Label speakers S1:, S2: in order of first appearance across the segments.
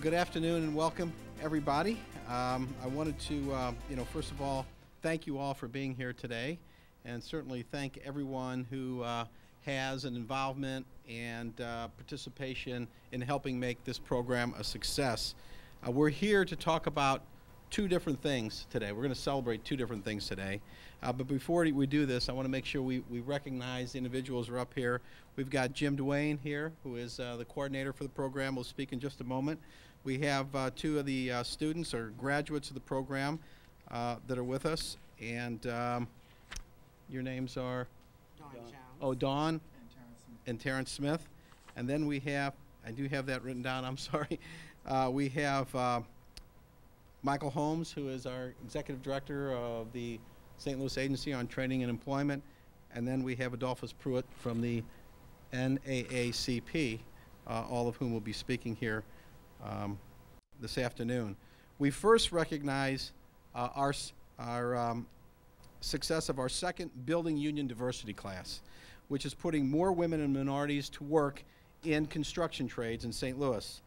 S1: Good afternoon and welcome, everybody. I wanted to, first of all, thank you all for being here today, and certainly thank everyone who has an involvement and participation in helping make this program a success. We're here to talk about two different things today. We're going to celebrate two different things today. But before we do this, I want to make sure we recognize the individuals who are up here. We've got Jim Duane here, who is the coordinator for the program. We'll speak in just a moment. We have two of the students or graduates of the program that are with us. And your names are? Dawn and Terrence Smith. And then we have, I do have that written down, I'm sorry. We have Michael Holmes, who is our executive director of the St. Louis Agency on Training and Employment. And then we have Dolphus Pruitt from the NAACP, all of whom will be speaking here this afternoon. We first recognize our success of our second Building Union Diversity class, which is putting more women and minorities to work in construction trades in St. Louis.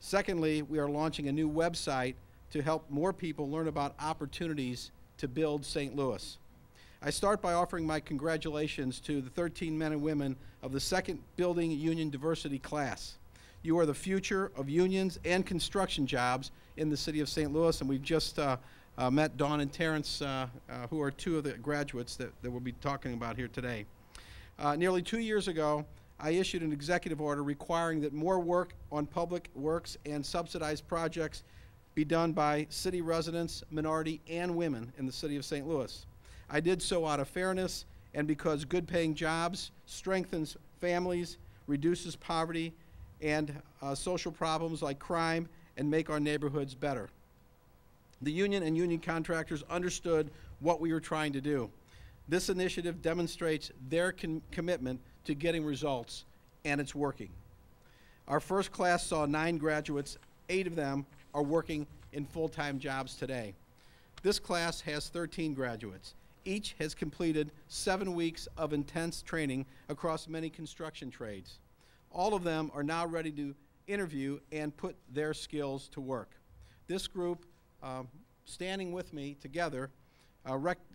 S1: Secondly, we are launching a new website to help more people learn about opportunities to build St. Louis. I start by offering my congratulations to the 13 men and women of the second Building Union Diversity class. You are the future of unions and construction jobs in the city of St. Louis, and we've just met Dawn and Terrence, who are two of the graduates that we'll be talking about here today. Nearly 2 years ago, I issued an executive order requiring that more work on public works and subsidized projects be done by city residents, minority, and women in the city of St. Louis. I did so out of fairness and because good-paying jobs strengthens families, reduces poverty and social problems like crime, and make our neighborhoods better. The union and union contractors understood what we were trying to do. This initiative demonstrates their commitment to getting results, and it's working. Our first class saw 9 graduates. 8 of them are working in full-time jobs today. This class has 13 graduates. Each has completed 7 weeks of intense training across many construction trades. All of them are now ready to interview and put their skills to work. This group, standing with me together,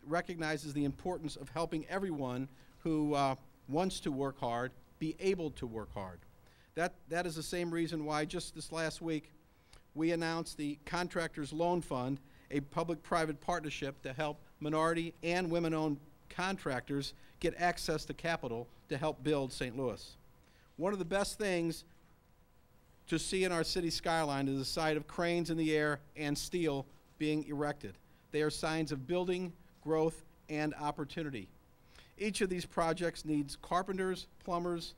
S1: recognizes the importance of helping everyone who wants to work hard be able to work hard. That is the same reason why just this last week we announced the Contractors Loan Fund, a public-private partnership to help minority and women-owned contractors get access to capital to help build St. Louis. One of the best things to see in our city skyline is the sight of cranes in the air and steel being erected. They are signs of building, growth, and opportunity. Each of these projects needs carpenters, plumbers,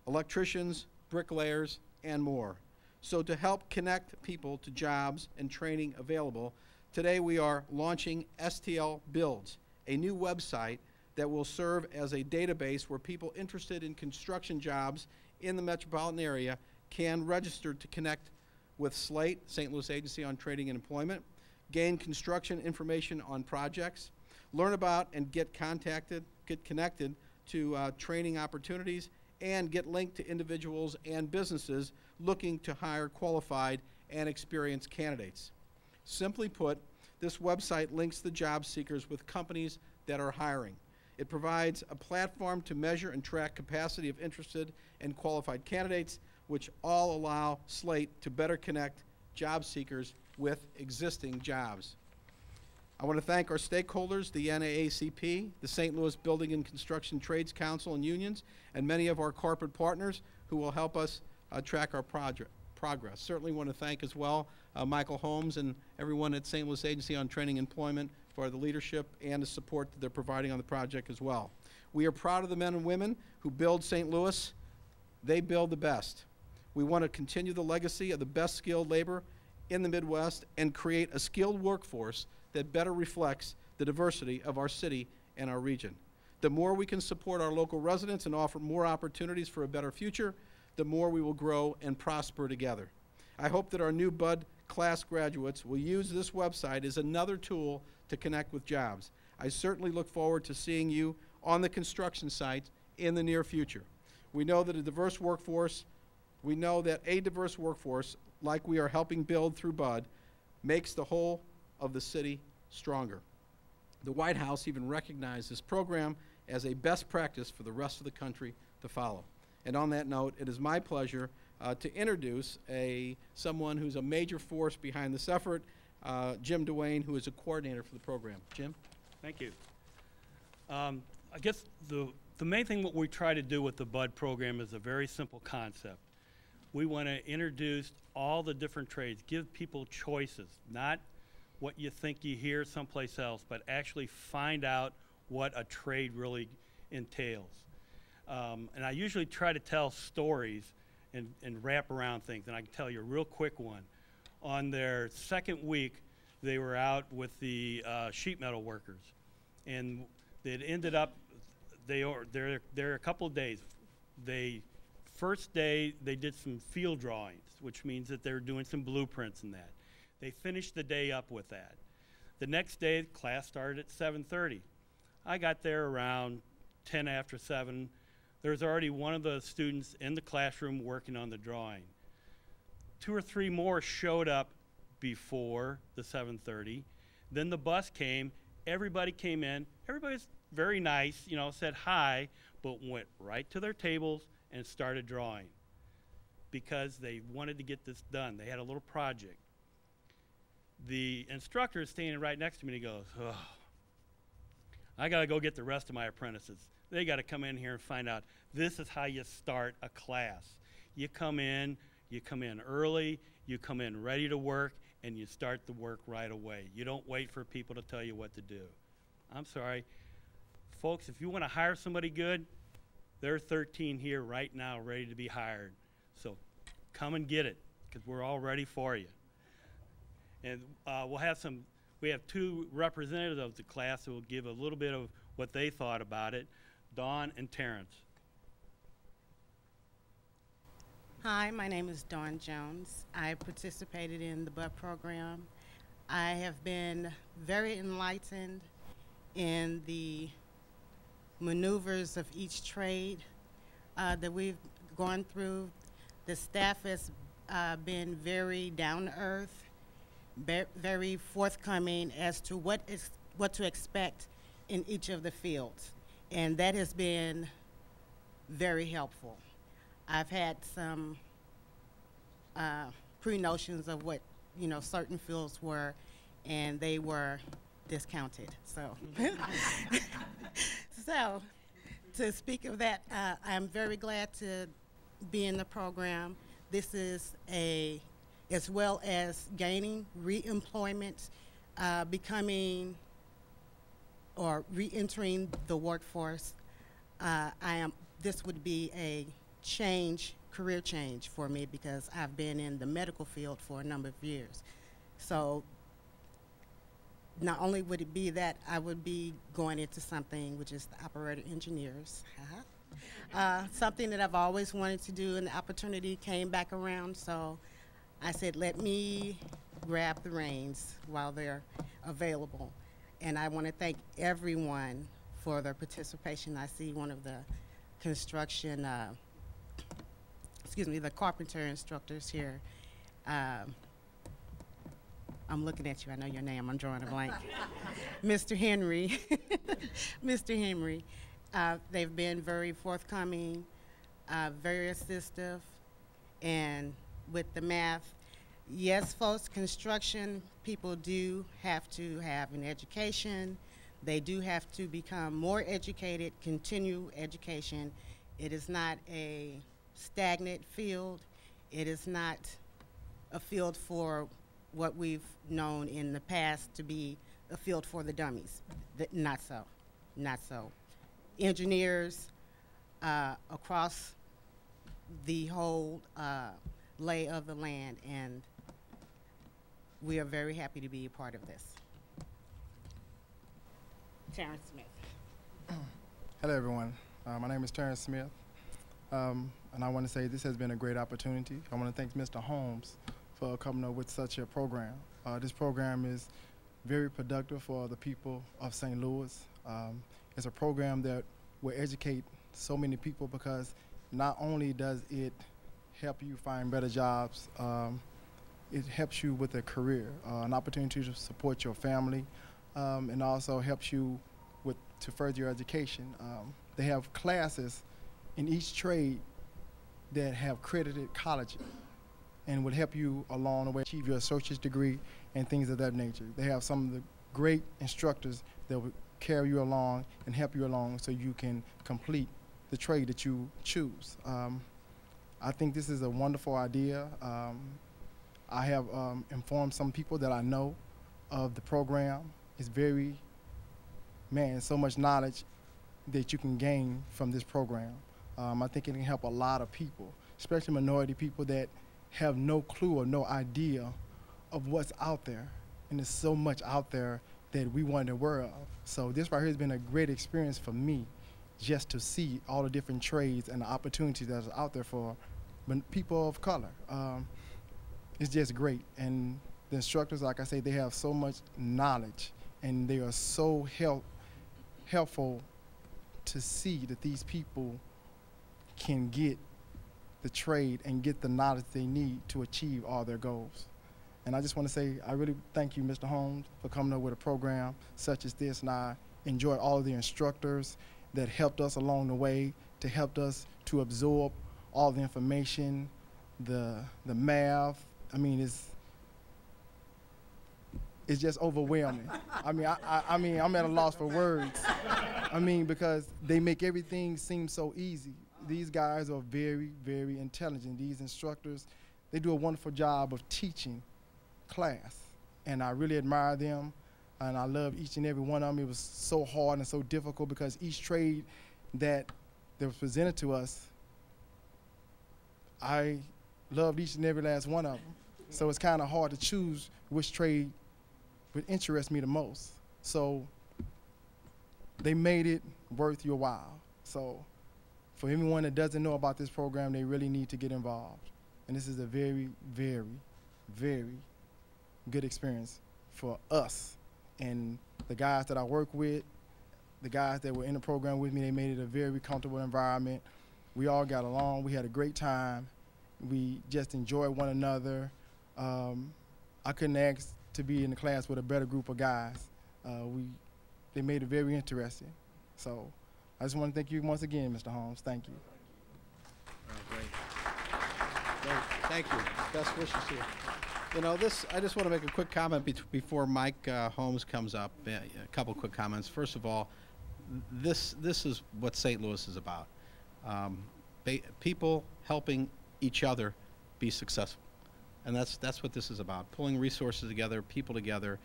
S1: electricians, bricklayers, and more. So to help connect people to jobs and training available, today we are launching STL Builds, a new website that will serve as a database where people interested in construction jobs in the metropolitan area can register to connect with SLATE, St. Louis Agency on Training and Employment, gain construction information on projects, learn about and get connected to training opportunities, and get linked to individuals and businesses looking to hire qualified and experienced candidates. Simply put, this website links the job seekers with companies that are hiring. It provides a platform to measure and track capacity of interested and qualified candidates, which all allow SLATE to better connect job seekers with existing jobs. I want to thank our stakeholders, the NAACP, the St. Louis Building and Construction Trades Council and unions, and many of our corporate partners who will help us track our progress. Certainly want to thank as well Michael Holmes and everyone at St. Louis Agency on Training and Employment for the leadership and the support that they're providing on the project as well. We are proud of the men and women who build St. Louis. They build the best. We want to continue the legacy of the best skilled labor in the Midwest and create a skilled workforce that better reflects the diversity of our city and our region. The more we can support our local residents and offer more opportunities for a better future, the more we will grow and prosper together. I hope that our new BUD class graduates will use this website as another tool to connect with jobs. I certainly look forward to seeing you on the construction site in the near future. We know that a diverse workforce like we are helping build through Bud, makes the whole of the city stronger. The White House even recognized this program as a best practice for the rest of the country to follow. And on that note, it is my pleasure to introduce someone who's a major force behind this effort, Jim Duane, who is a coordinator for the program. Jim?
S2: Thank you. I guess the main thing what we try to do with the BUD program is a very simple concept. We want to introduce all the different trades, give people choices, not what you think you hear someplace else, but actually find out what a trade really entails. And I usually try to tell stories and wrap around things, and I can tell you a real quick one. On their second week, they were out with the sheet metal workers, and it ended up they're a couple of days. First day they did some field drawings, which means that they're doing some blueprints and that. They finished the day up with that. The next day, class started at 7:30. I got there around 10 after 7. There was already one of the students in the classroom working on the drawing. 2 or 3 more showed up before the 7:30. Then the bus came. Everybody came in. Everybody was very nice, you know, said hi, but went right to their tables and started drawing because they wanted to get this done. They had a little project. The instructor is standing right next to me and he goes, "Oh, I got to go get the rest of my apprentices. They got to come in here and find out this is how you start a class. You come in early, you come in ready to work, and you start the work right away. You don't wait for people to tell you what to do." I'm sorry. Folks, if you want to hire somebody good, there are 13 here right now ready to be hired. So come and get it, because we're all ready for you. And we have 2 representatives of the class who will give a little bit of what they thought about it, Dawn and Terrence.
S3: Hi, my name is Dawn Jones. I participated in the BUD program. I have been very enlightened in the maneuvers of each trade that we've gone through. The staff has been very down to earth, very forthcoming as to what to expect in each of the fields, and that has been very helpful. I've had some pre-notions of what certain fields were, and they were discounted. So, so to speak of that, I'm very glad to be in the program. This is as well as gaining re-employment, becoming or re-entering the workforce. This would be a career change for me, because I've been in the medical field for a number of years. So not only would it be that I would be going into something which is the operator engineers, something that I've always wanted to do, and the opportunity came back around, so I said, let me grab the reins while they're available. And I want to thank everyone for their participation. I see one of the construction, the carpenter instructors here. I'm looking at you, I know your name, I'm drawing a blank. Mr. Henry, Mr. Henry. They've been very forthcoming, very assistive, and with the math. Yes, folks, construction people do have to have an education. They do have to become more educated, continue education. It is not a stagnant field. It is not a field for what we've known in the past to be a field for the dummies. Not so, not so. Engineers across the whole lay of the land, and we are very happy to be a part of this. Terrence Smith.
S4: Hello, everyone. My name is Terrence Smith, and I want to say this has been a great opportunity. I want to thank Mr. Holmes for coming up with such a program. This program is very productive for the people of St. Louis. It's a program that will educate so many people, because not only does it help you find better jobs, it helps you with a career, an opportunity to support your family, and also helps you to further your education. They have classes in each trade that have credited colleges and would help you along the way achieve your associate's degree and things of that nature. They have some of the great instructors that will carry you along and help you along so you can complete the trade that you choose. I think this is a wonderful idea. I have informed some people that I know of the program. It's so much knowledge that you can gain from this program. I think it can help a lot of people, especially minority people that have no clue or no idea of what's out there. And there's so much out there that we weren't aware of. So this right here has been a great experience for me, just to see all the different trades and the opportunities that are out there for people of color. It's just great. And the instructors, like I say, they have so much knowledge, and they are so helpful to see that these people can get the trade and get the knowledge they need to achieve all their goals. And I just want to say, I really thank you, Mr. Holmes, for coming up with a program such as this. And I enjoy all of the instructors that helped us along the way, to help us to absorb all the information, the math. I mean, it's just overwhelming. I mean, I'm at a loss for words. I mean, because they make everything seem so easy. These guys are very, very intelligent. These instructors, they do a wonderful job of teaching class, and I really admire them, and I love each and every one of them. It was so hard and so difficult because each trade that was presented to us, I loved each and every last one of them. So it's kind of hard to choose which trade would interest me the most. So they made it worth your while. So for anyone that doesn't know about this program, they really need to get involved. And this is a very, very, very good experience for us. And the guys that I work with, the guys that were in the program with me, they made it a very comfortable environment. We all got along. We had a great time. We just enjoyed one another. I couldn't ask to be in the class with a better group of guys. They made it very interesting. So I just want to thank you once again, Mr. Holmes. Thank you.
S1: Great. Thank you. Best wishes to you. You know, I just want to make a quick comment before Mike Holmes comes up. A couple quick comments. First of all, this is what St. Louis is about. People helping each other be successful. And that's what this is about, pulling resources together, people together,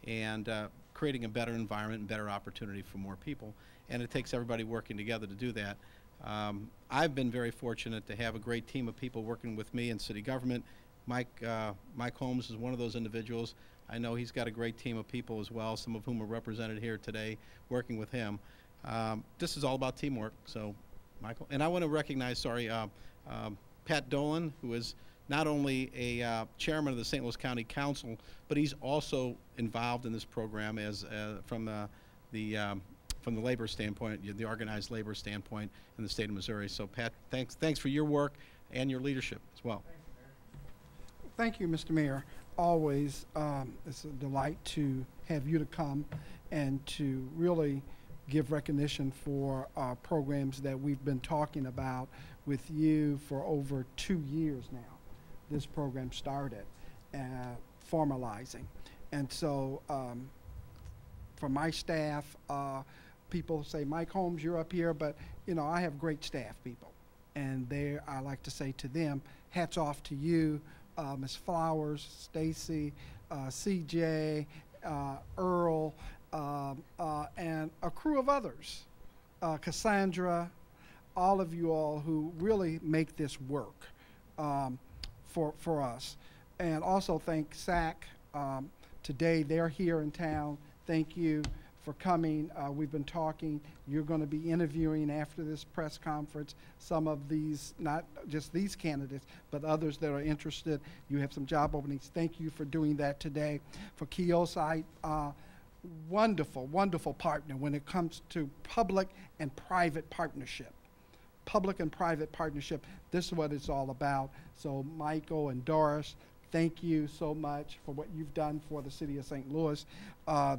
S1: and creating a better environment and better opportunity for more people. And it takes everybody working together to do that. I've been very fortunate to have a great team of people working with me in city government. Mike Holmes is one of those individuals. I know he's got a great team of people as well, some of whom are represented here today working with him. This is all about teamwork, so Michael. And I want to recognize, Pat Dolan, who is not only a chairman of the St. Louis County Council, but he's also involved in this program as from the labor standpoint, the organized labor standpoint in the state of Missouri. So Pat, thanks for your work and your leadership as well.
S5: Thank you, Mr. Mayor. Always, it's a delight to have you to come and to really give recognition for programs that we've been talking about with you for over 2 years now. This program started formalizing. And so for my staff, people say, Mike Holmes, you're up here, but you know, I have great staff people. And I like to say to them, hats off to you, Ms. Flowers, Stacy, CJ, Earl, and a crew of others, Cassandra, all of you all who really make this work for us. And also thank SAC. Today they're here in town. Thank you for coming. We've been talking. You're going to be interviewing after this press conference some of these, not just these candidates, but others that are interested. You have some job openings. Thank you for doing that today. For Keosite, wonderful, wonderful partner when it comes to public and private partnership. Public and private partnership, this is what it's all about. So Michael and Doris, thank you so much for what you've done for the city of St. Louis.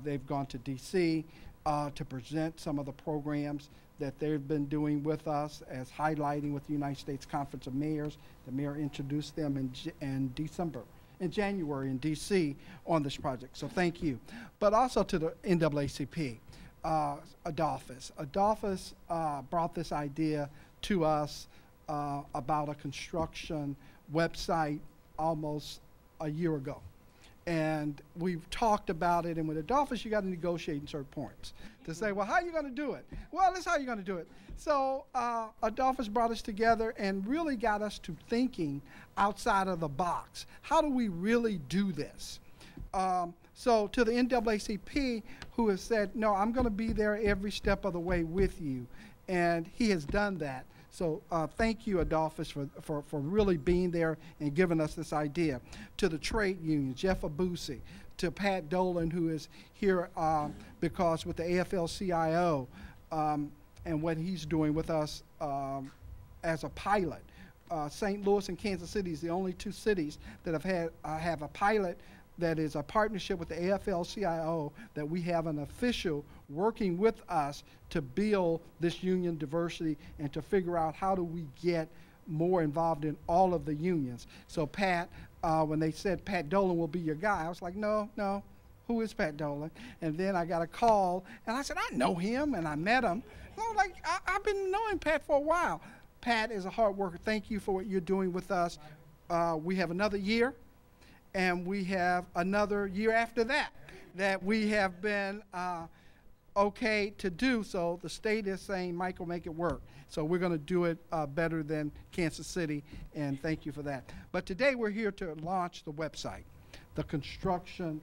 S5: They've gone to D.C. To present some of the programs that they've been doing with us, as highlighting with the United States Conference of Mayors. The mayor introduced them in January in D.C. on this project. So thank you. But also to the NAACP, Dolphus. Dolphus brought this idea to us about a construction website almost a year ago. And we've talked about it, and with Dolphus, you got to negotiate in certain points to say, well, how are you going to do it? Well, this is how you're going to do it. So Dolphus brought us together and really got us to thinking outside of the box. How do we really do this? So to the NAACP, who has said, no, I'm going to be there every step of the way with you, and he has done that. So thank you, Dolphus, for really being there and giving us this idea. To the trade union, Jeff Abusi, to Pat Dolan, who is here because with the AFL-CIO and what he's doing with us as a pilot. St. Louis and Kansas City is the only two cities that have a pilot that is a partnership with the AFL-CIO, that we have an official working with us to build this union diversity and to figure out how do we get more involved in all of the unions. So Pat, when they said Pat Dolan will be your guy, I was like, no, who is Pat Dolan? And then I got a call, and I said, I know him, and I met him. And I was like, I've been knowing Pat for a while. Pat is a hard worker. Thank you for what you're doing with us. We have another year. And we have another year after that we have been okay to do. So the state is saying, Michael, make it work. So we're going to do it better than Kansas City, and thank you for that. But today we're here to launch the website, the construction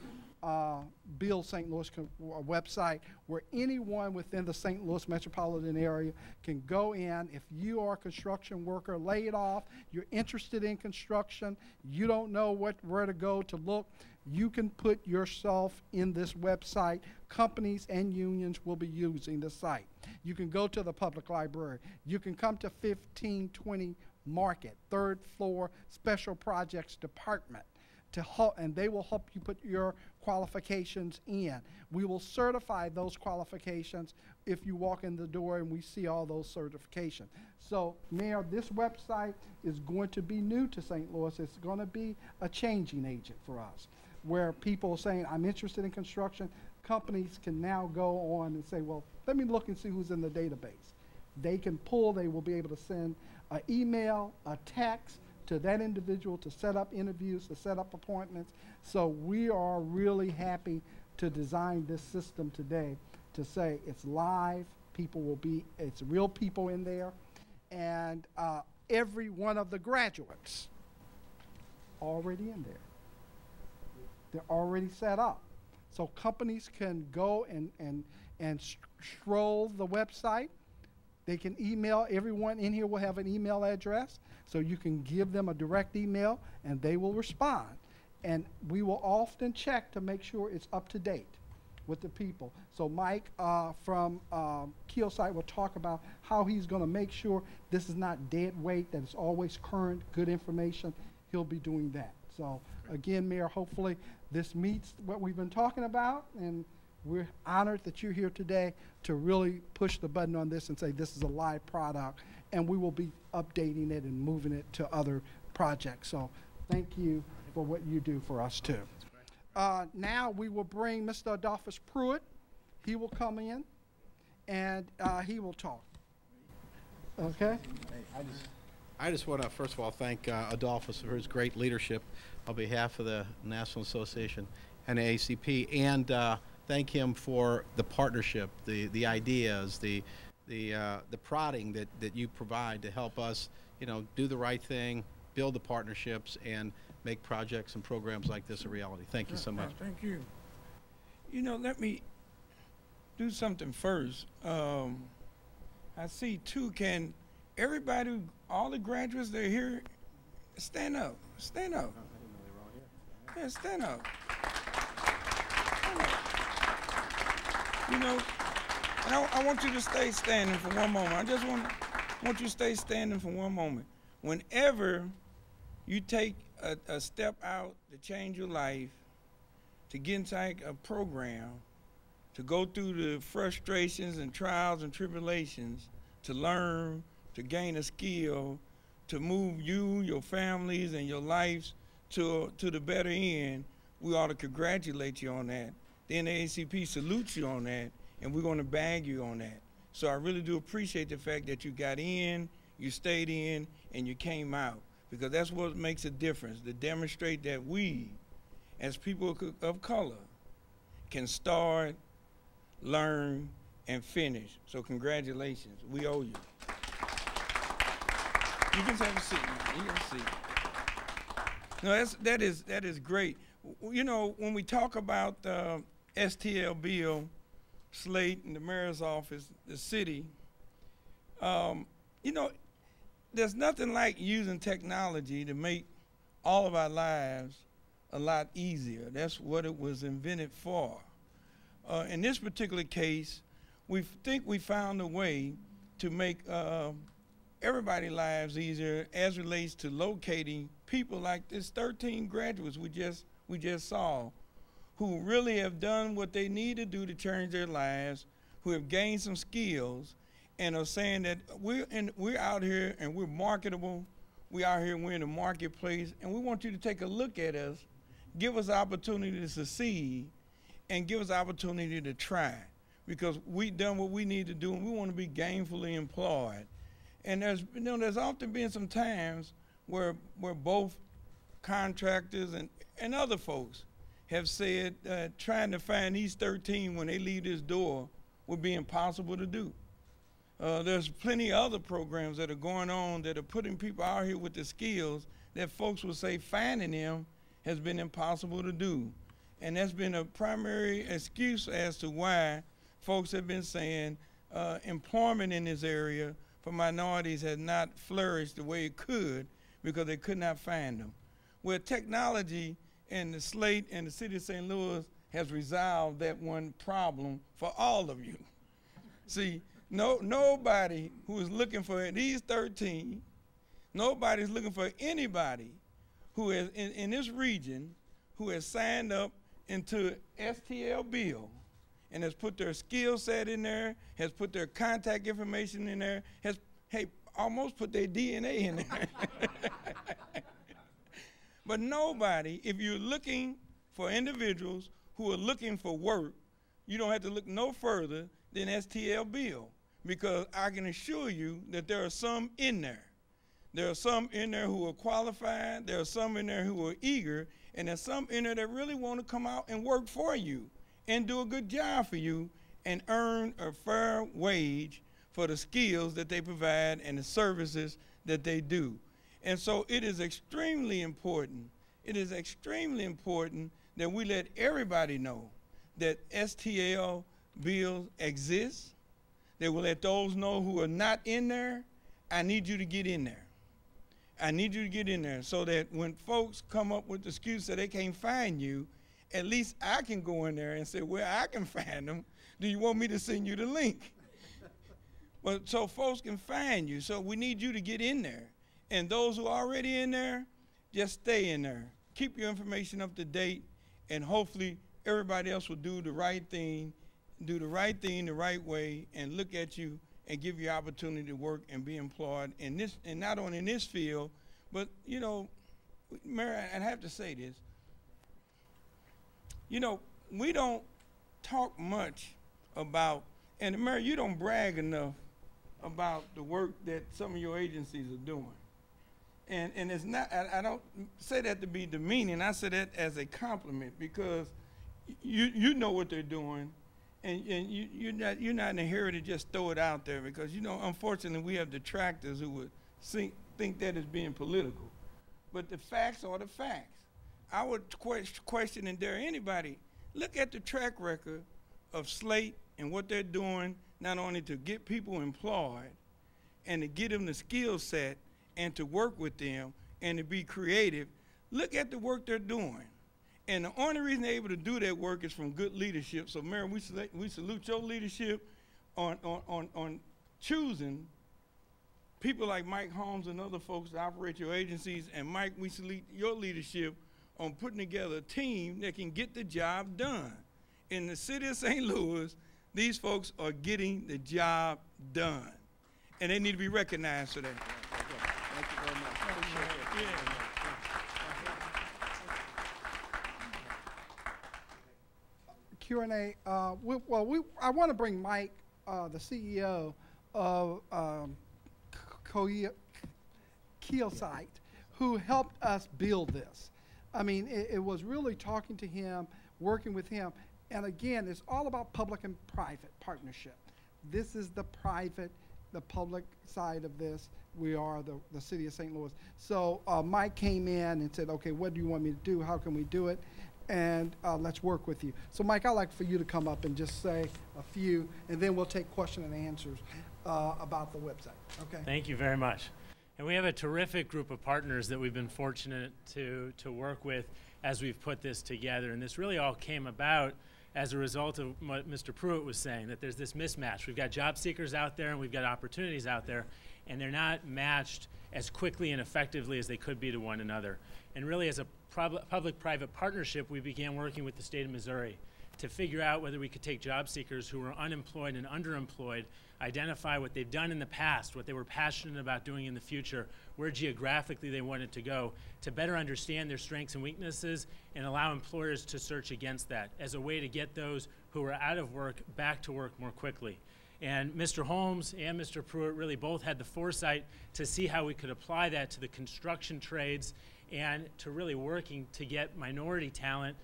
S5: Build St. Louis website, where anyone within the St. Louis metropolitan area can go in. If you are a construction worker laid off, you're interested in construction, you don't know where to go to look, you can put yourself in this website. Companies and unions will be using the site. You can go to the public library. You can come to 1520 Market, 3rd floor, Special Projects Department. And they will help you put your qualifications in. We will certify those qualifications if you walk in the door and we see all those certifications. So, Mayor, this website is going to be new to St. Louis. It's going to be a changing agent for us, where people are saying, I'm interested in construction. Companies can now go on and say, well, let me look and see who's in the database. They can pull, they will be able to send an email, a text, to that individual to set up interviews, to set up appointments. So we are really happy to design this system today to say it's live, it's real people in there, and every one of the graduates already in there. They're already set up. So companies can go and stroll the website. They can email, everyone in here will have an email address, so you can give them a direct email and they will respond. And we will often check to make sure it's up to date with the people. So Mike from Keelsite will talk about how he's going to make sure this is not dead weight, that it's always current, good information. He'll be doing that. So again, Mayor, hopefully this meets what we've been talking about, and we're honored that you're here today to really push the button on this and say this is a live product, and we will be updating it and moving it to other projects. So thank you for what you do for us too. Now we will bring Mr. Dolphus Pruitt. He will come in and he will talk. Okay?
S1: Hey, I just want to first of all thank Adolphus for his great leadership on behalf of the National Association and the ACP, and thank him for the partnership, the ideas, the prodding that you provide to help us, do the right thing, build the partnerships, and make projects and programs like this a reality. Thank you so much.
S6: Thank you. Let me do something first. I see can everybody, all the graduates that are here, stand up. Stand up. Yeah, stand up. I want you to stay standing for one moment. I just want you to stay standing for one moment. Whenever you take a step out to change your life, to get inside a program, to go through the frustrations and trials and tribulations, to learn, to gain a skill, to move you, your families, and your lives to the better end, we ought to congratulate you on that. The NAACP salutes you on that, and we're going to bag you on that. So I really do appreciate the fact that you got in, you stayed in, and you came out, because that's what makes a difference, to demonstrate that we, as people of color, can start, learn, and finish. So congratulations. We owe you. You can have a seat. You can have a seat. No, that is great. You know, when we talk about STL bill, Slate, and the mayor's office, the city, you know, there's nothing like using technology to make all of our lives a lot easier. That's what it was invented for. In this particular case, we think we found a way to make everybody's lives easier as relates to locating people like this 13 graduates we just saw, who really have done what they need to do to change their lives, who have gained some skills, and are saying that we're out here and we're marketable. We're out here and we're in the marketplace, and we want you to take a look at us, give us the opportunity to succeed, and give us the opportunity to try, because we've done what we need to do, and we want to be gainfully employed. And there's often been some times where both contractors and other folks have said trying to find these 13 when they leave this door would be impossible to do. There's plenty of other programs that are going on that are putting people out here with the skills that folks would say finding them has been impossible to do. And that's been a primary excuse as to why folks have been saying employment in this area for minorities has not flourished the way it could because they could not find them. Where technology and the Slate and the city of St. Louis has resolved that one problem for all of you. See, nobody who is looking for these 13, nobody's looking for anybody who is in this region who has signed up into STL bill and has put their skill set in there, has put their contact information in there, has almost put their DNA in there. But nobody, if you're looking for individuals who are looking for work, you don't have to look no further than STL bill, because I can assure you that there are some in there. There are some in there who are qualified, there are some in there who are eager, and there's some in there that really want to come out and work for you and do a good job for you and earn a fair wage for the skills that they provide and the services that they do. And so it is extremely important, that we let everybody know that STL bills exist, that we let those know who are not in there, I need you to get in there. I need you to get in there so that when folks come up with the excuse that they can't find you, at least I can go in there and say, well, I can find them. Do you want me to send you the link? But so folks can find you. So we need you to get in there. And those who are already in there, just stay in there. Keep your information up to date, and hopefully everybody else will do the right thing the right way, and look at you and give you opportunity to work and be employed in this, and not only in this field, but, you know, Mary, I have to say this. You know, we don't talk much about, and Mary, you don't brag enough about the work that some of your agencies are doing. And it's not, I don't say that to be demeaning, I say that as a compliment, because you know what they're doing, and you're not in a hurry to just throw it out there, because, you know, unfortunately we have detractors who would think that is being political. But the facts are the facts. I would question and dare anybody, look at the track record of Slate and what they're doing, not only to get people employed and to get them the skill set and to work with them and to be creative. Look at the work they're doing. And the only reason they're able to do that work is from good leadership. So, Mary, we salute your leadership on choosing people like Mike Holmes and other folks that operate your agencies, and Mike, we salute your leadership on putting together a team that can get the job done. In the city of St. Louis, these folks are getting the job done, and they need to be recognized for that.
S1: Thank you very much. Appreciate it.
S5: Q&A. I want to bring Mike, the CEO of Keelsite, who helped us build this. I mean, it was really talking to him, working with him, and again, it's all about public and private partnership. This is the public side of this. We are the city of St. Louis. So Mike came in and said, okay, what do you want me to do? How can we do it? And let's work with you. So Mike, I'd like for you to come up and just say a few, and then we'll take question and answers about the website. Okay.
S7: Thank you very much. And we have a terrific group of partners that we've been fortunate to work with as we've put this together. And this really all came about as a result of what Mr. Pruitt was saying, that there's this mismatch. We've got job seekers out there and we've got opportunities out there, and they're not matched as quickly and effectively as they could be to one another. And really, as a public-private partnership, we began working with the state of Missouri to figure out whether we could take job seekers who were unemployed and underemployed, identify what they've done in the past, what they were passionate about doing in the future, where geographically they wanted to go, to better understand their strengths and weaknesses and allow employers to search against that as a way to get those who are out of work back to work more quickly. And Mr. Holmes and Mr. Pruitt really both had the foresight to see how we could apply that to the construction trades and to really working to get minority talent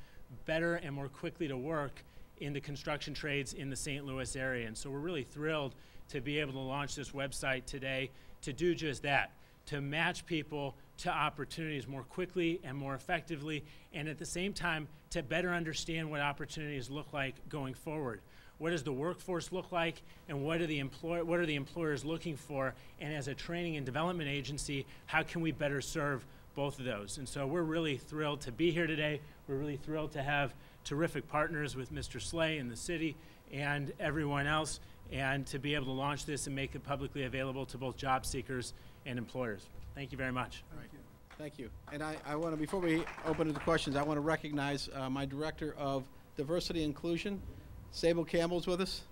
S7: better and more quickly to work in the construction trades in the St. Louis area. And so we're really thrilled to be able to launch this website today to do just that, to match people to opportunities more quickly and more effectively, and at the same time to better understand what opportunities look like going forward. What does the workforce look like, and what are the employers looking for? And as a training and development agency, how can we better serve both of those? And so we're really thrilled to be here today. We're really thrilled to have terrific partners with Mr. Slay and the city and everyone else, and to be able to launch this and make it publicly available to both job seekers and employers. Thank you very much.
S1: Thank you. And I want to, before we open to the questions, I want to recognize my Director of Diversity and Inclusion, Sable Campbell's with us.